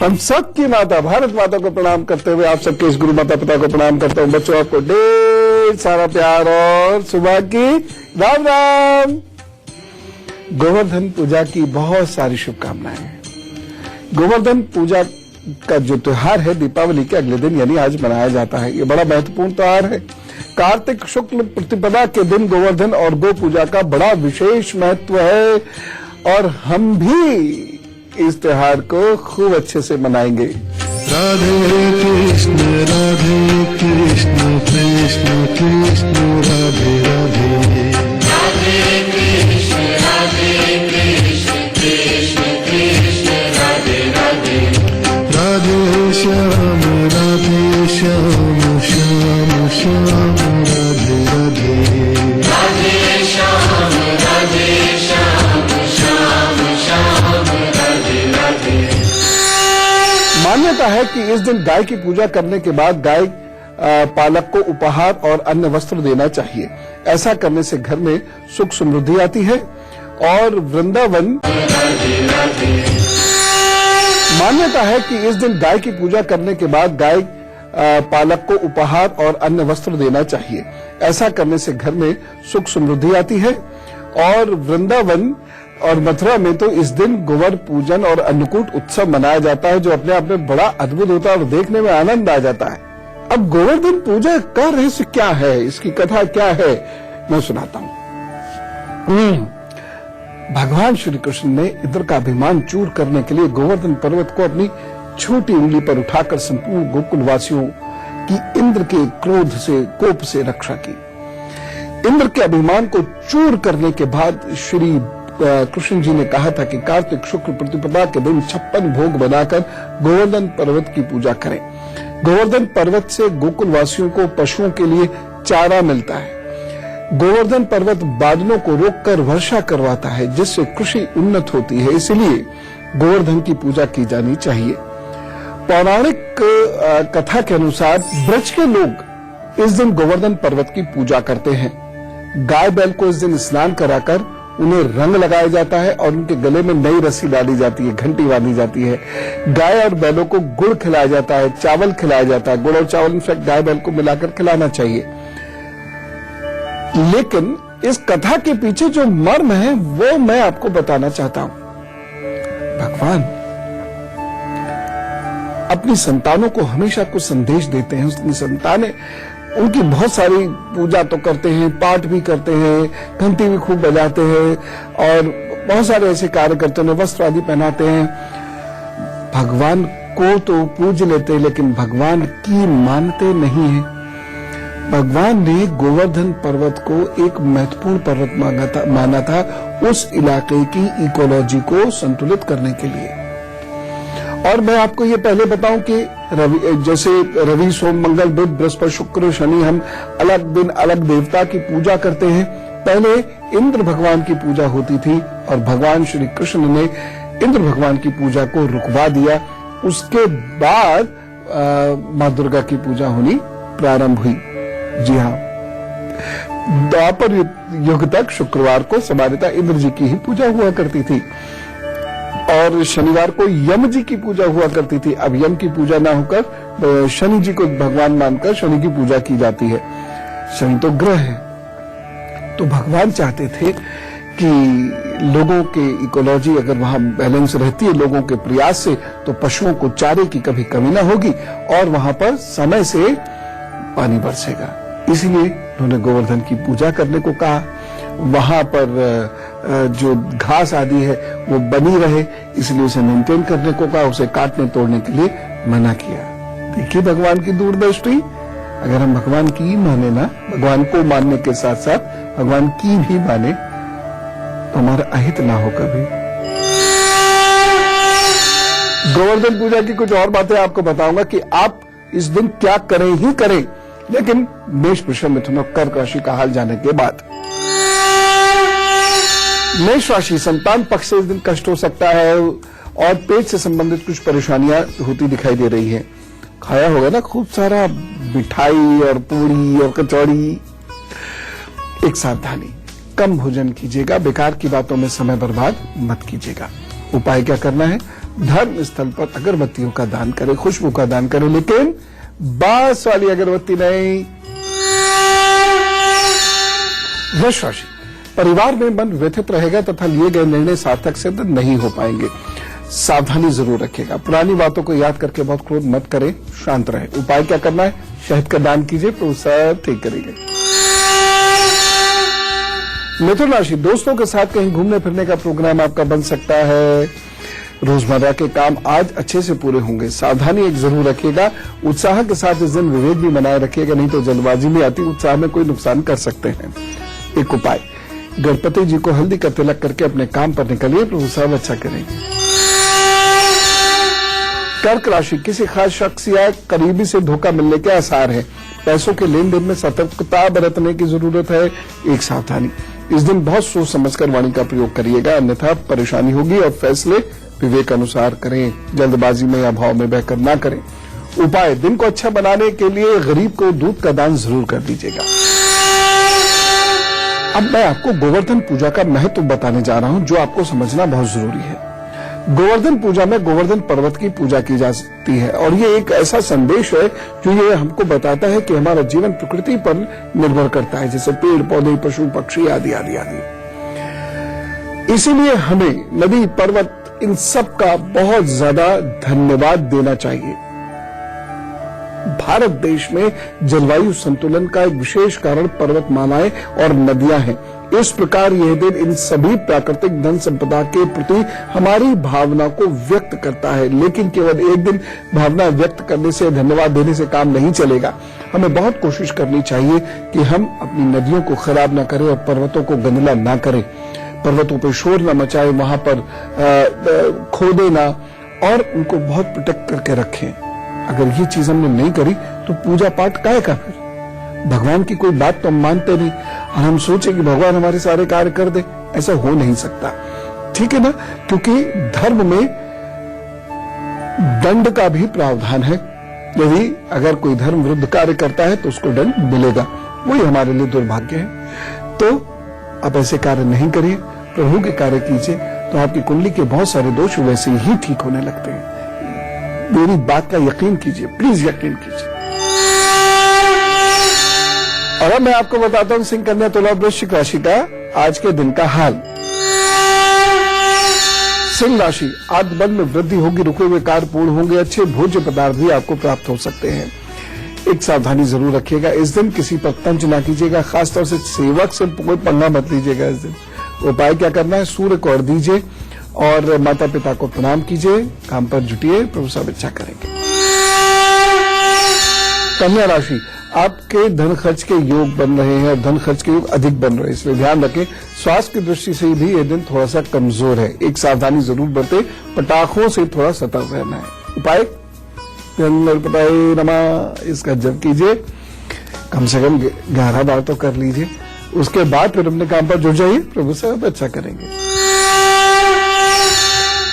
हम सबकी माता भारत माता को प्रणाम करते हुए आप सबके इस गुरु माता पिता को प्रणाम करता हूं। बच्चों, आपको ढेर सारा प्यार और सुबह की राम राम। गोवर्धन पूजा की बहुत सारी शुभकामनाएं। गोवर्धन पूजा का जो त्योहार है दीपावली के अगले दिन यानी आज मनाया जाता है। ये बड़ा महत्वपूर्ण त्योहार है। कार्तिक शुक्ल प्रतिपदा के दिन गोवर्धन और गो पूजा का बड़ा विशेष महत्व है और हम भी इस त्योहार को खूब अच्छे से मनाएंगे। राधे कृष्ण कृष्ण कृष्ण राधे राधे। राधे कृष्ण कृष्ण कृष्ण राधे राधे। राधे श्याम श्याम श्याम राधे राधे। राधे श्याम श्याम श्याम राधे राधे। मान्यता है कि इस दिन गाय की पूजा करने के बाद गाय पालक को उपहार और अन्य वस्त्र देना चाहिए। ऐसा करने से घर में सुख समृद्धि आती है और वृंदावन। मान्यता है कि इस दिन गाय की पूजा करने के बाद गाय पालक को उपहार और अन्य वस्त्र देना चाहिए। ऐसा करने से घर में सुख समृद्धि आती है और वृंदावन और मथुरा में तो इस दिन गोवर पूजन और अन्नकूट उत्सव मनाया जाता है, जो अपने आप में बड़ा अद्भुत होता है और देखने में आनंद आ जाता है। अब गोवर्धन पूजा का रहस्य क्या है, इसकी कथा क्या है, मैं सुनाता हूं। भगवान श्री कृष्ण ने इंद्र का अभिमान चूर करने के लिए गोवर्धन पर्वत को अपनी छोटी उंगली पर उठाकर संपूर्ण गोकुल वासियों की इंद्र के क्रोध से कोप से रक्षा की। इंद्र के अभिमान को चूर करने के बाद श्री कृष्ण जी ने कहा था कि कार्तिक शुक्ल प्रतिपदा के दिन 56 भोग बनाकर गोवर्धन पर्वत की पूजा करें। गोवर्धन पर्वत से गोकुल वासियों को पशुओं के लिए चारा मिलता है। गोवर्धन पर्वत बादलों को रोककर वर्षा करवाता है, जिससे कृषि उन्नत होती है। इसलिए गोवर्धन की पूजा की जानी चाहिए। पौराणिक कथा के अनुसार ब्रज के लोग इस दिन गोवर्धन पर्वत की पूजा करते हैं। गाय बैल को इस दिन स्नान कराकर उन्हें रंग लगाया जाता है और उनके गले में नई रस्सी डाली जाती है, घंटी बांधी जाती है। गाय और बैलों को गुड़ खिलाया जाता है, चावल खिलाया जाता है। गुड़ और चावल इनफैक्ट गाय बैल को मिलाकर खिलाना चाहिए। लेकिन इस कथा के पीछे जो मर्म है वो मैं आपको बताना चाहता हूं। भगवान अपनी संतानों को हमेशा कुछ संदेश देते हैं। उसकी संतानें उनकी बहुत सारी पूजा तो करते हैं, पाठ भी करते हैं, घंटी भी खूब बजाते हैं और बहुत सारे ऐसे कार्य करते हैं, वस्त्र आदि पहनाते हैं। भगवान को तो पूज लेते हैं लेकिन भगवान की मानते नहीं है। भगवान ने गोवर्धन पर्वत को एक महत्वपूर्ण पर्वत माना था उस इलाके की इकोलॉजी को संतुलित करने के लिए। और मैं आपको ये पहले बताऊं कि जैसे रवि सोम मंगल बुध बृहस्पति शुक्र शनि हम अलग दिन अलग देवता की पूजा करते हैं। पहले इंद्र भगवान की पूजा होती थी और भगवान श्री कृष्ण ने इंद्र भगवान की पूजा को रुकवा दिया। उसके बाद मां दुर्गा की पूजा होनी प्रारंभ हुई। जी हाँ, द्वापर युग तक शुक्रवार को सामान्यतः इंद्र जी की ही पूजा हुआ करती थी और शनिवार को यम जी की पूजा हुआ करती थी। अब यम की पूजा ना होकर शनि जी को भगवान मानकर शनि की पूजा की जाती है। शनि तो ग्रह है। तो भगवान चाहते थे कि लोगों के इकोलॉजी अगर वहां बैलेंस रहती है लोगों के प्रयास से, तो पशुओं को चारे की कभी कमी ना होगी और वहां पर समय से पानी बरसेगा। इसलिए उन्होंने गोवर्धन की पूजा करने को कहा। वहां पर जो घास आदि है वो बनी रहे, इसलिए उसे मेंटेन करने को कहा। उसे काटने तोड़ने के लिए मना किया। देखिए भगवान की दूरदृष्टि। अगर हम भगवान की ही माने ना, भगवान को मानने के साथ साथ भगवान की भी माने, तो हमारा अहित ना हो कभी। गोवर्धन पूजा की कुछ और बातें आपको बताऊंगा कि आप इस दिन क्या करें ही करें, लेकिन मेष वृषभ मिथुन और कर्क राशि का हाल जाने के बाद। मेष राशि, संतान पक्ष से इस दिन कष्ट हो सकता है और पेट से संबंधित कुछ परेशानियां होती दिखाई दे रही हैं। खाया होगा ना खूब सारा मिठाई और पूरी और कचौड़ी। एक सावधानी, कम भोजन कीजिएगा, बेकार की बातों में समय बर्बाद मत कीजिएगा। उपाय क्या करना है, धर्म स्थल पर अगरबत्तियों का दान करें, खुशबू का दान करें, लेकिन बांस वाली अगरबत्ती नहीं। वृष राशि, परिवार में मन व्यथित रहेगा तथा लिए गए निर्णय सार्थक सिद्ध नहीं हो पाएंगे। सावधानी जरूर रखिएगा। पुरानी बातों को याद करके बहुत क्रोध मत करें, शांत रहे। उपाय क्या करना है? शहद का दान कीजिए, तो सब ठीक करेंगे। मिथुन राशि, दोस्तों के साथ कहीं घूमने फिरने का प्रोग्राम आपका बन सकता है। रोजमर्रा के काम आज अच्छे से पूरे होंगे। सावधानी एक जरूर रखिएगा। उत्साह के साथ इस दिन विवेक भी बनाए रखिएगा, नहीं तो जल्दबाजी में आती उत्साह में कोई नुकसान कर सकते हैं। एक उपाय, गणपति जी को हल्दी का तिलक करके अपने काम पर निकलिए, प्रभु साहब अच्छा करेंगे। कर्क राशि, किसी खास शख्स या करीबी से धोखा मिलने के आसार हैं। पैसों के लेन देन में सतर्कता बरतने की जरूरत है। एक सावधानी, इस दिन बहुत सोच समझकर वाणी का प्रयोग करिएगा, अन्यथा परेशानी होगी और फैसले विवेक अनुसार करें। जल्दबाजी में या भाव में बहकर ना करें। उपाय, दिन को अच्छा बनाने के लिए गरीब को दूध का दान जरूर कर दीजिएगा। अब मैं आपको गोवर्धन पूजा का महत्व बताने जा रहा हूं, जो आपको समझना बहुत जरूरी है। गोवर्धन पूजा में गोवर्धन पर्वत की पूजा की जाती है और ये एक ऐसा संदेश है जो ये हमको बताता है कि हमारा जीवन प्रकृति पर निर्भर करता है, जैसे पेड़ पौधे, पशु पक्षी आदि आदि आदि। इसीलिए हमें नदी, पर्वत, इन सब का बहुत ज्यादा धन्यवाद देना चाहिए। भारत देश में जलवायु संतुलन का एक विशेष कारण पर्वतमालाएं और नदियां हैं। इस प्रकार यह दिन इन सभी प्राकृतिक धन संपदा के प्रति हमारी भावना को व्यक्त करता है। लेकिन केवल एक दिन भावना व्यक्त करने से, धन्यवाद देने से काम नहीं चलेगा। हमें बहुत कोशिश करनी चाहिए कि हम अपनी नदियों को खराब ना करें और पर्वतों को गंदला ना करें। पर्वतों पर शोर न मचाए, वहां पर खोदे ना और उनको बहुत प्रोटेक्ट करके रखें। अगर ये चीज हमने नहीं करी तो पूजा पाठ काहे का? फिर भगवान की कोई बात तो हम मानते नहीं और हम सोचे कि भगवान हमारे सारे कार्य कर दे, ऐसा हो नहीं सकता। ठीक है ना? क्योंकि धर्म में दंड का भी प्रावधान है। यदि अगर कोई धर्म विरुद्ध कार्य करता है तो उसको दंड मिलेगा। वही हमारे लिए दुर्भाग्य है। तो आप ऐसे कार्य नहीं करिए, प्रभु के कार्य कीजिए, तो आपकी कुंडली के बहुत सारे दोष वैसे ही ठीक होने लगते हैं। मेरी बात का यकीन कीजिए, प्लीज यकीन कीजिए। और अब मैं आपको बताता हूं सिंह, कन्या, तुला, वृश्चिक राशि का आज के दिन का हाल। सिंह राशि, आज बल में वृद्धि होगी, रुके हुए कार्य पूर्ण होंगे, अच्छे भोज्य पदार्थ भी आपको प्राप्त हो सकते हैं। एक सावधानी जरूर रखिएगा, इस दिन किसी पर तंज ना कीजिएगा, खासतौर से सेवक से कोई पंगा मत लीजिएगा इस दिन। उपाय क्या करना है? सूर्य को अर्घ्य दीजिए और माता पिता को प्रणाम कीजिए, काम पर जुटिए, प्रभु साहब अच्छा करेंगे। कन्या राशि, आपके धन खर्च के योग बन रहे हैं और धन खर्च के योग अधिक बन रहे हैं, इसलिए ध्यान रखें। स्वास्थ्य की दृष्टि से भी यह दिन थोड़ा सा कमजोर है। एक सावधानी जरूर बरते, पटाखों से थोड़ा सतर्क रहना है। उपाय, गणपताय नमः, इसका जप कीजिए, कम से कम 11 बार तो कर लीजिए। उसके बाद फिर अपने काम पर जुट जाइए, प्रभु साहब अच्छा करेंगे।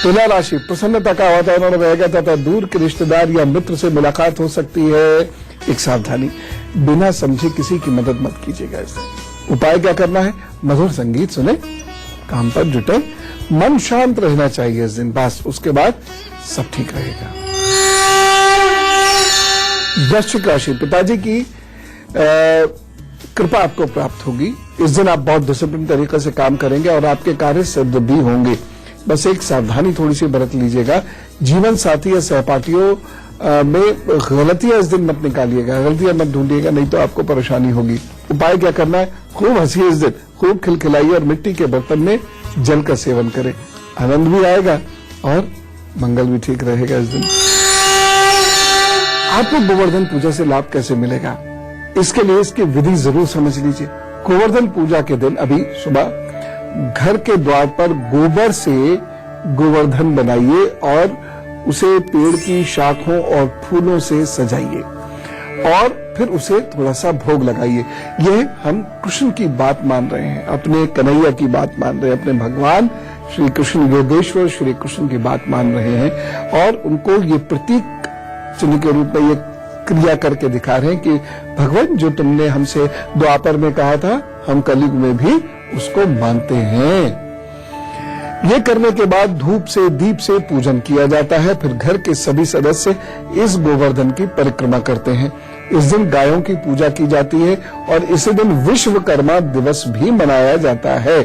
तुला राशि, प्रसन्नता का वातावरण रहेगा तथा दूर के रिश्तेदार या मित्र से मुलाकात हो सकती है। एक सावधानी, बिना समझे किसी की मदद मत कीजिएगा इससे। उपाय क्या करना है? मधुर संगीत सुने, काम पर जुटे, मन शांत रहना चाहिए इस दिन, बस उसके बाद सब ठीक रहेगा। वृश्चिक राशि, पिताजी की कृपा आपको प्राप्त होगी। इस दिन आप बहुत डिसिप्लिन तरीके से काम करेंगे और आपके कार्य सिद्ध भी होंगे। बस एक सावधानी थोड़ी सी बरत लीजिएगा। जीवन साथी या सहपाठियों में गलतियां इस दिन मत निकालिएगा, गलतियां मत ढूंढिएगा, नहीं तो आपको परेशानी होगी। उपाय क्या करना है? खूब हंसिए इस दिन, खूब खिलखिलाइए और मिट्टी के बर्तन में जल का सेवन करें। आनंद भी आएगा और मंगल भी ठीक रहेगा इस दिन। आपको गोवर्धन पूजा से लाभ कैसे मिलेगा? इसके लिए इसकी विधि जरूर समझ लीजिए। गोवर्धन पूजा के दिन अभी सुबह घर के द्वार पर गोबर से गोवर्धन बनाइए और उसे पेड़ की शाखों और फूलों से सजाइए और फिर उसे थोड़ा सा भोग लगाइए। यह हम कृष्ण की बात मान रहे हैं, अपने कन्हैया की बात मान रहे हैं, अपने भगवान श्री कृष्ण, योगेश्वर श्री कृष्ण की बात मान रहे हैं और उनको ये प्रतीक चिन्ह के रूप में ये क्रिया करके दिखा रहे हैं कि भगवान, जो तुमने हमसे द्वापर में कहा था, हम कलयुग में भी उसको मानते हैं। ये करने के बाद धूप से दीप से पूजन किया जाता है। फिर घर के सभी सदस्य इस गोवर्धन की परिक्रमा करते हैं। इस दिन गायों की पूजा की जाती है और इसी दिन विश्वकर्मा दिवस भी मनाया जाता है।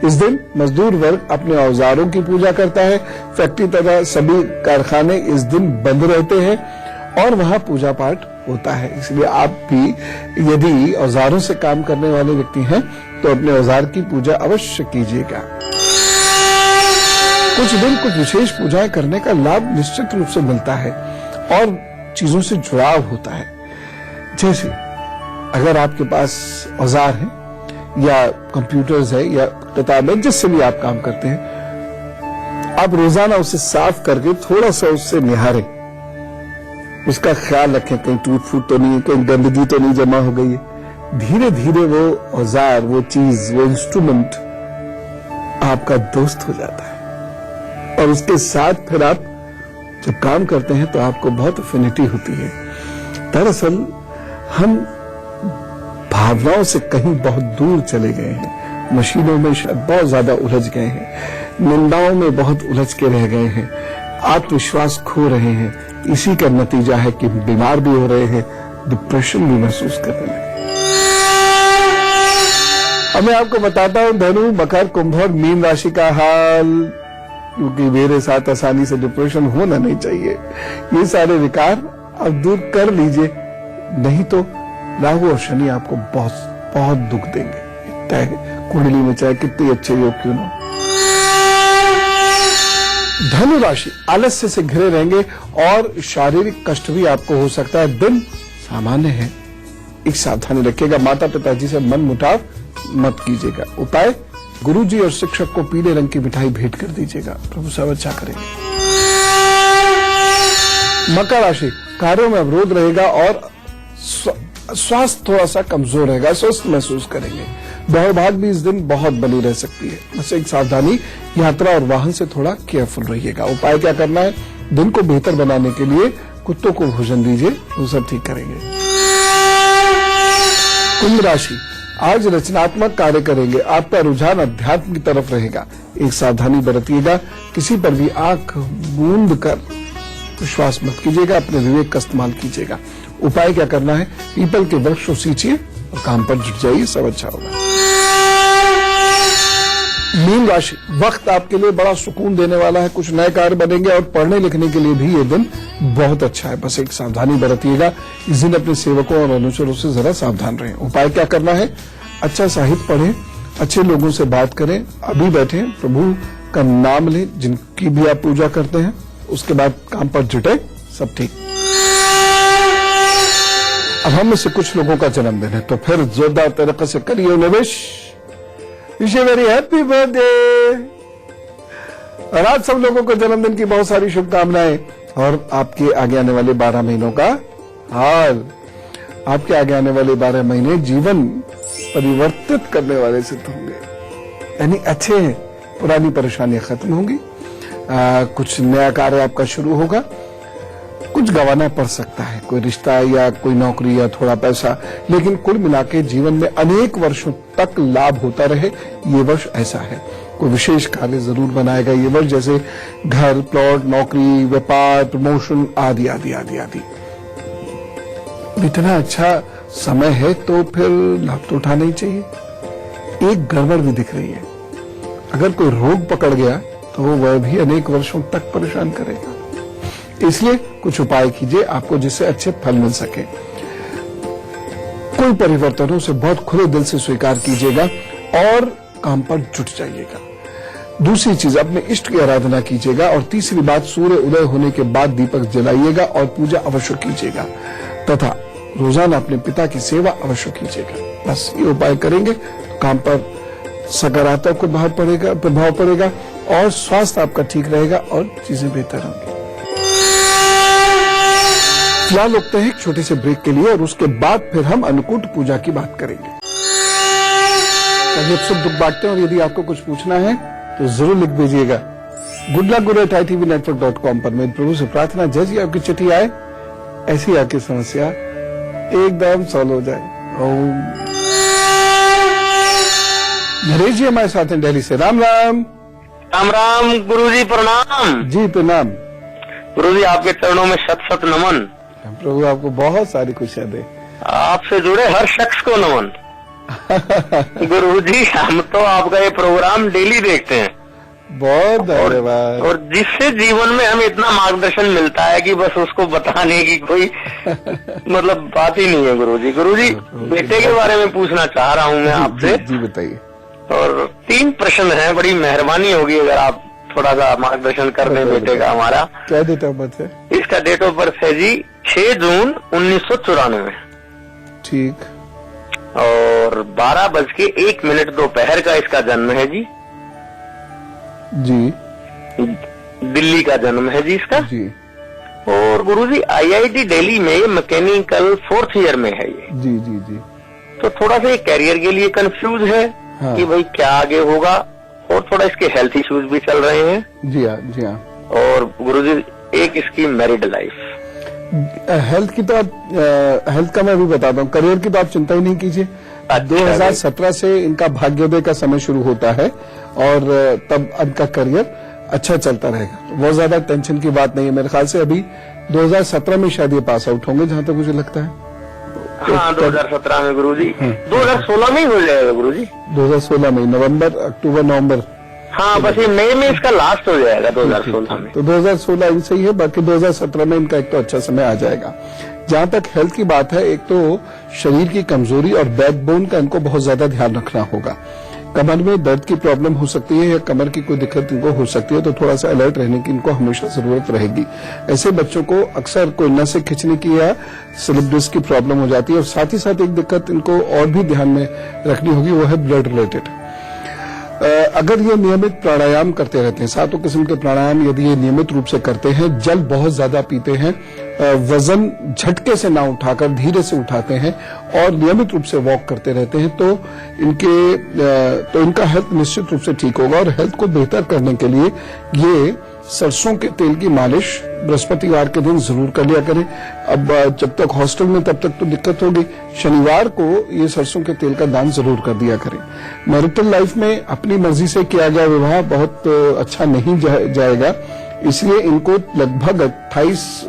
इस दिन मजदूर वर्ग अपने औजारों की पूजा करता है। फैक्ट्री तथा सभी कारखाने इस दिन बंद रहते हैं और वहां पूजा पाठ होता है। इसलिए आप भी यदि औजारों से काम करने वाले व्यक्ति हैं तो अपने औजार की पूजा अवश्य कीजिएगा। कुछ दिन कुछ विशेष पूजाएं करने का लाभ निश्चित रूप से मिलता है और चीजों से जुड़ाव होता है। जैसे अगर आपके पास औजार है या कंप्यूटर्स है या किताबें, जिससे भी आप काम करते हैं, आप रोजाना उसे साफ करके थोड़ा सा उससे निहारें, उसका ख्याल रखें कहीं टूट फूट तो नहीं है, कहीं गंदगी तो नहीं जमा हो गई है। धीरे धीरे वो औजार, वो चीज, वो इंस्ट्रूमेंट आपका दोस्त हो जाता है और उसके साथ फिर आप जब काम करते हैं तो आपको बहुत अफिनिटी होती है। दरअसल हम भावनाओं से कहीं बहुत दूर चले गए हैं, मशीनों में शायद बहुत ज्यादा उलझ गए हैं, निंदाओं में बहुत उलझ के रह गए हैं, आत्मविश्वास खो रहे हैं। इसी का नतीजा है कि बीमार भी हो रहे हैं, डिप्रेशन भी महसूस कर रहे हैं। अब मैं आपको बताता हूं धनु, मकर, कुंभ और मीन राशि का हाल, क्योंकि मेरे साथ आसानी से डिप्रेशन होना नहीं चाहिए। ये सारे विकार अब दूर कर लीजिए, नहीं तो राहु और शनि आपको बहुत बहुत दुख देंगे। चाहे कुंडली में चाहे कितनी अच्छे योग क्यों ना। धनु राशि आलस्य से घिरे रहेंगे और शारीरिक कष्ट भी आपको हो सकता है। दिन सामान्य है, एक सावधानी रखिएगा, माता पिताजी से मन मुटाव मत कीजिएगा। उपाय, गुरुजी और शिक्षक को पीले रंग की मिठाई भेंट कर दीजिएगा, प्रभु सब अच्छा करेंगे। मकर राशि कार्यों में अवरोध रहेगा और स्वास्थ्य थोड़ा सा कमजोर रहेगा, स्वस्थ महसूस करेंगे। दौड़ भाग भी इस दिन बहुत बनी रह सकती है, बस एक सावधानी, यात्रा और वाहन से थोड़ा केयरफुल रहिएगा। उपाय क्या करना है, दिन को बेहतर बनाने के लिए कुत्तों को भोजन दीजिए, वो सब ठीक करेंगे। कुंभ राशि आज रचनात्मक कार्य करेंगे, आपका रुझान अध्यात्म की तरफ रहेगा। एक सावधानी बरतिएगा, किसी पर भी आंख मूंद कर विश्वास मत कीजिएगा, अपने विवेक का इस्तेमाल कीजिएगा। उपाय क्या करना है, पीपल के वृक्ष को सींचिए और काम पर जुट जाइए, सब अच्छा होगा। मीन राशि वक्त आपके लिए बड़ा सुकून देने वाला है, कुछ नए कार्य बनेंगे और पढ़ने लिखने के लिए भी ये दिन बहुत अच्छा है, बस एक सावधानी बरतिएगा। इस दिन अपने सेवकों और अनुचरों से जरा सावधान रहें। उपाय क्या करना है, अच्छा साहित्य पढ़ें, अच्छे लोगों से बात करें, अभी बैठे प्रभु का नाम लें, जिनकी भी आप पूजा करते हैं, उसके बाद काम पर जुटे, सब ठीक। अब हम में से कुछ लोगों का जन्मदिन है, तो फिर जोरदार तरीके से करिए निवेश। Wish you very happy birthday. और आज सब लोगों को जन्मदिन की बहुत सारी शुभकामनाएं और आपके आगे आने वाले 12 महीनों का हाल। आपके आगे आने वाले 12 महीने जीवन परिवर्तित करने वाले सिद्ध होंगे, यानी अच्छे हैं। पुरानी परेशानियां खत्म होंगी, कुछ नया कार्य आपका शुरू होगा, कुछ गंवाना पड़ सकता है, कोई रिश्ता या कोई नौकरी या थोड़ा पैसा, लेकिन कुल मिला के जीवन में अनेक वर्षों तक लाभ होता रहे, ये वर्ष ऐसा है। कोई विशेष कार्य जरूर बनाएगा ये वर्ष, जैसे घर, प्लॉट, नौकरी, व्यापार, प्रमोशन आदि आदि आदि आदि। इतना अच्छा समय है तो फिर लाभ तो उठाना ही चाहिए। एक गड़बड़ भी दिख रही है, अगर कोई रोग पकड़ गया तो वह भी अनेक वर्षों तक परेशान करेगा। इसलिए कुछ उपाय कीजिए आपको जिससे अच्छे फल मिल सके। कोई परिवर्तनों से बहुत खुले दिल से स्वीकार कीजिएगा और काम पर जुट जाइएगा। दूसरी चीज, अपने इष्ट की आराधना कीजिएगा। और तीसरी बात, सूर्य उदय होने के बाद दीपक जलाइएगा और पूजा अवश्य कीजिएगा, तथा रोजाना अपने पिता की सेवा अवश्य कीजिएगा। बस ये उपाय करेंगे तो काम पर सकारात्मक प्रभाव पड़ेगा और स्वास्थ्य आपका ठीक रहेगा और चीजें बेहतर होंगी। फिलहाल रुकते हैं एक छोटे से ब्रेक के लिए और उसके बाद फिर हम अन्नकूट पूजा की बात करेंगे। कभी सुख दुख बांटते हैं और यदि आपको कुछ पूछना है तो जरूर लिख दीजिएगा goodluck@itvnetwork.com पर। मेरे प्रभु से प्रार्थना, जैसी आपकी चिट्ठी आए ऐसी आपकी समस्या एकदम सॉल्व हो जाए। ओम नरेश जी हमारे साथ हैं दिल्ली से। राम राम। राम राम गुरुजी, प्रणाम। जी प्रणाम। गुरुजी, आपके चरणों में शत शत नमन। प्रभु आपको बहुत सारी खुशियां दे। आपसे जुड़े हर शख्स को नमन। गुरुजी, हम तो आपका ये प्रोग्राम डेली देखते हैं। बहुत धन्यवाद। और जिससे जीवन में हमें इतना मार्गदर्शन मिलता है कि बस उसको बताने की कोई मतलब बात ही नहीं है। गुरुजी, बेटे के बारे में पूछना चाह रहा हूँ मैं आपसे। जी बताइए। और 3 प्रश्न हैं, बड़ी मेहरबानी होगी अगर आप थोड़ा सा मार्गदर्शन कर दें बेटे का हमारा। क्या डेट ऑफ बर्थ है? इसका डेट ऑफ बर्थ है जी 6 जून 1994। ठीक। और 12:01 दोपहर का इसका जन्म है जी। जी। दिल्ली का जन्म है जी इसका। जी। और गुरुजी IIT दिल्ली में ये मैकेनिकल 4th ईयर में है ये। जी जी जी। तो थोड़ा सा कैरियर के लिए कंफ्यूज है हाँ। कि भाई क्या आगे होगा, और थोड़ा इसके हेल्थ इश्यूज भी चल रहे हैं। जी हाँ जी हाँ। और गुरुजी एक इसकी मैरिड लाइफ। हेल्थ की तो आप हेल्थ का मैं भी बताता हूँ, करियर की तो आप चिंता ही नहीं कीजिए। 2017 से इनका भाग्योदय का समय शुरू होता है और तब इनका करियर अच्छा चलता रहेगा। बहुत ज्यादा टेंशन की बात नहीं है। मेरे ख्याल से अभी 2017 में शायद ये पास आउट होंगे, जहां तक मुझे लगता है। हाँ, 2017 में गुरुजी। 2016 में ही हो जाएगा गुरुजी। 2016 में नवंबर, अक्टूबर, नवंबर। हाँ, बस ये मई में इसका लास्ट हो जाएगा 2016 में। तो 2016 इनसे ही है, बाकी 2017 में इनका एक तो अच्छा समय आ जाएगा। जहां तक हेल्थ की बात है, एक तो शरीर की कमजोरी और बैकबोन का इनको बहुत ज्यादा ध्यान रखना होगा। कमर में दर्द की प्रॉब्लम हो सकती है या कमर की कोई दिक्कत इनको हो सकती है, तो थोड़ा सा अलर्ट रहने की इनको हमेशा जरूरत रहेगी। ऐसे बच्चों को अक्सर कोई नसें खिंचने की या स्लिप डिस्क की प्रॉब्लम हो जाती है। और साथ ही साथ एक दिक्कत इनको और भी ध्यान में रखनी होगी, वो है ब्लड रिलेटेड। अगर ये नियमित प्राणायाम करते रहते हैं, 7 किस्म के प्राणायाम यदि ये नियमित रूप से करते हैं, जल बहुत ज्यादा पीते हैं, वजन झटके से ना उठाकर धीरे से उठाते हैं और नियमित रूप से वॉक करते रहते हैं, तो इनका हेल्थ निश्चित रूप से ठीक होगा। और हेल्थ को बेहतर करने के लिए ये सरसों के तेल की मालिश बृहस्पतिवार के दिन जरूर कर लिया करें। अब जब तक हॉस्टल में तब तक तो दिक्कत होगी, शनिवार को ये सरसों के तेल का दान जरूर कर दिया करें। मैरिटल लाइफ में अपनी मर्जी से किया गया विवाह बहुत अच्छा नहीं जाएगा, इसलिए इनको लगभग 28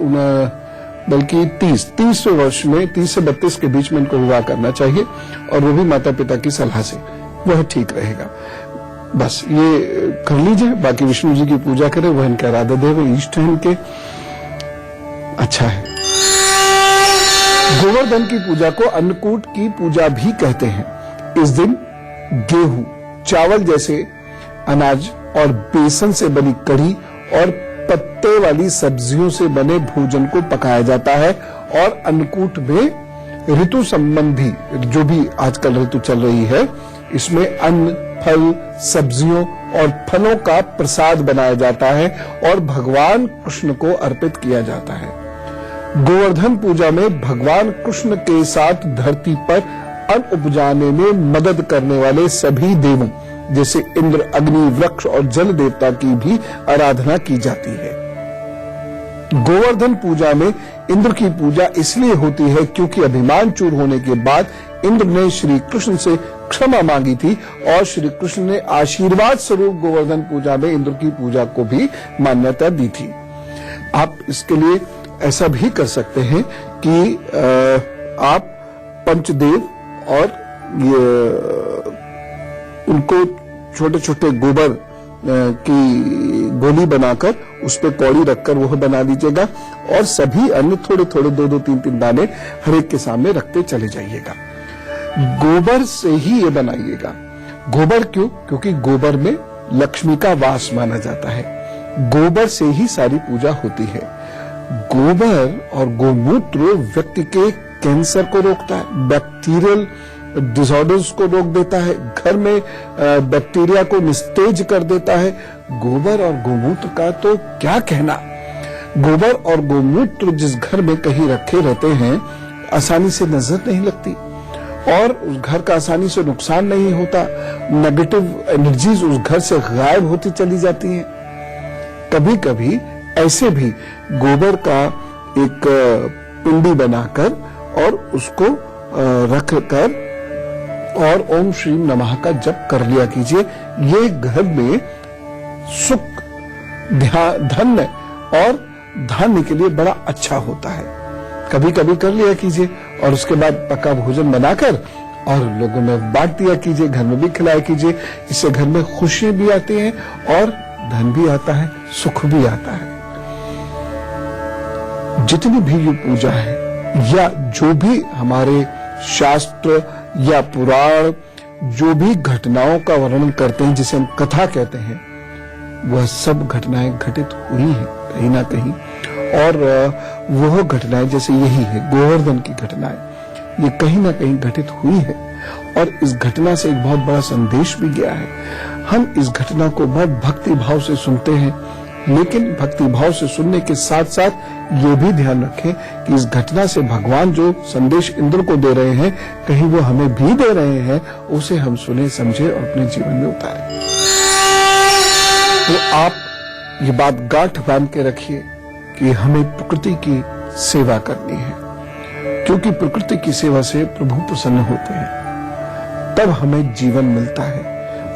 बल्कि 30वें वर्ष में 30 से 32 के बीच में इनको विवाह करना चाहिए, और वो भी माता पिता की सलाह से, वह ठीक रहेगा। बस ये कर लीजिए। बाकी विष्णु जी की पूजा करें, वह इनका राधा देव इष्ट है इनके, अच्छा है। गोवर्धन की पूजा को अन्नकूट की पूजा भी कहते हैं। इस दिन गेहूं, चावल जैसे अनाज और बेसन से बनी कढ़ी और पत्ते वाली सब्जियों से बने भोजन को पकाया जाता है। और अन्नकूट में ऋतु संबंधी जो भी आजकल ऋतु चल रही है, इसमें अन्न, फल, सब्जियों और फलों का प्रसाद बनाया जाता है और भगवान कृष्ण को अर्पित किया जाता है। गोवर्धन पूजा में भगवान कृष्ण के साथ धरती पर अन्न उपजाने में मदद करने वाले सभी देवों जैसे इंद्र, अग्नि, वृक्ष और जल देवता की भी आराधना की जाती है। गोवर्धन पूजा में इंद्र की पूजा इसलिए होती है क्योंकि अभिमान चूर होने के बाद इंद्र ने श्री कृष्ण से क्षमा मांगी थी और श्री कृष्ण ने आशीर्वाद स्वरूप गोवर्धन पूजा में इंद्र की पूजा को भी मान्यता दी थी। आप इसके लिए ऐसा भी कर सकते हैं कि आप पंचदेव और ये उनको छोटे छोटे गोबर की गोली बनाकर उस पर कौड़ी रखकर वह बना लीजिएगा और सभी अन्य थोड़े थोड़े 2-2, 3-3 दाने हर एक के सामने रखते चले जाइएगा। गोबर से ही ये बनाइएगा। गोबर क्यों? क्योंकि गोबर में लक्ष्मी का वास माना जाता है। गोबर से ही सारी पूजा होती है। गोबर और गोमूत्र व्यक्ति के कैंसर को रोकता है, बैक्टीरियल डिसऑर्डर्स को रोक देता है, घर में बैक्टीरिया को निस्तेज कर देता है। गोबर और गोमूत्र का तो क्या कहना। गोबर और गोमूत्र जिस घर में कहीं रखे रहते हैं, आसानी से नजर नहीं लगती और उस घर का आसानी से नुकसान नहीं होता। नेगेटिव एनर्जीज उस घर से गायब होती चली जाती हैं। कभी कभी ऐसे भी गोबर का एक पिंडी बनाकर और उसको रख कर और ओम श्रीम नमः का जप कर लिया कीजिए। ये घर में सुख, धन्य और धान्य के लिए बड़ा अच्छा होता है। कभी कभी कर लिया कीजिए और उसके बाद पक्का भोजन बनाकर और लोगों में बांट दिया कीजिए, घर में भी खिलाया कीजिए। इससे घर में खुशियां भी आती हैं और धन भी आता है, सुख भी आता है। जितनी भी ये पूजा है या जो भी हमारे शास्त्र या पुराण जो भी घटनाओं का वर्णन करते हैं, जिसे हम कथा कहते हैं, वह सब घटनाएं घटित हुई हैं कहीं ना कहीं। और वह घटनाएं जैसे यही है गोवर्धन की घटनाएं, ये कहीं ना कहीं घटित हुई है और इस घटना से एक बहुत बड़ा संदेश भी गया है। हम इस घटना को बहुत भक्ति भाव से सुनते हैं, लेकिन भक्ति भाव से सुनने के साथ साथ ये भी ध्यान रखें कि इस घटना से भगवान जो संदेश इंद्र को दे रहे हैं, कहीं वो हमें भी दे रहे हैं, उसे हम सुने, समझे और अपने जीवन में उतारें। तो आप ये बात गांठ बांध के रखिए कि हमें प्रकृति की सेवा करनी है, क्योंकि प्रकृति की सेवा से प्रभु प्रसन्न होते हैं, तब हमें जीवन मिलता है।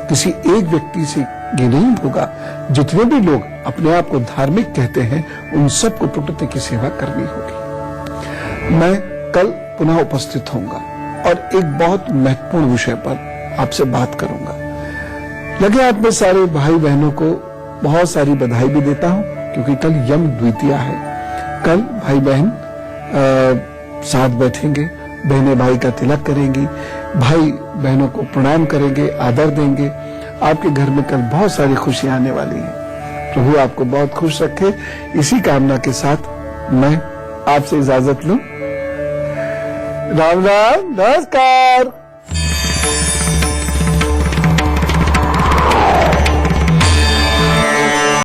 किसी एक व्यक्ति से ये नहीं होगा, जितने भी लोग अपने आप को धार्मिक कहते हैं उन सबको प्रकृति की सेवा करनी होगी। मैं कल पुनः उपस्थित होऊंगा और एक बहुत महत्वपूर्ण विषय पर आपसे बात करूंगा। लगे हाथ में सारे भाई बहनों को बहुत सारी बधाई भी देता हूं, क्योंकि कल यम द्वितीया है। कल भाई बहन साथ बैठेंगे, बहनें भाई का तिलक करेंगी, भाई बहनों को प्रणाम करेंगे, आदर देंगे। आपके घर में कल बहुत सारी खुशियां आने वाली हैं। प्रभु आपको बहुत खुश रखे। इसी कामना के साथ मैं आपसे इजाजत लूं। राम राम, नमस्कार।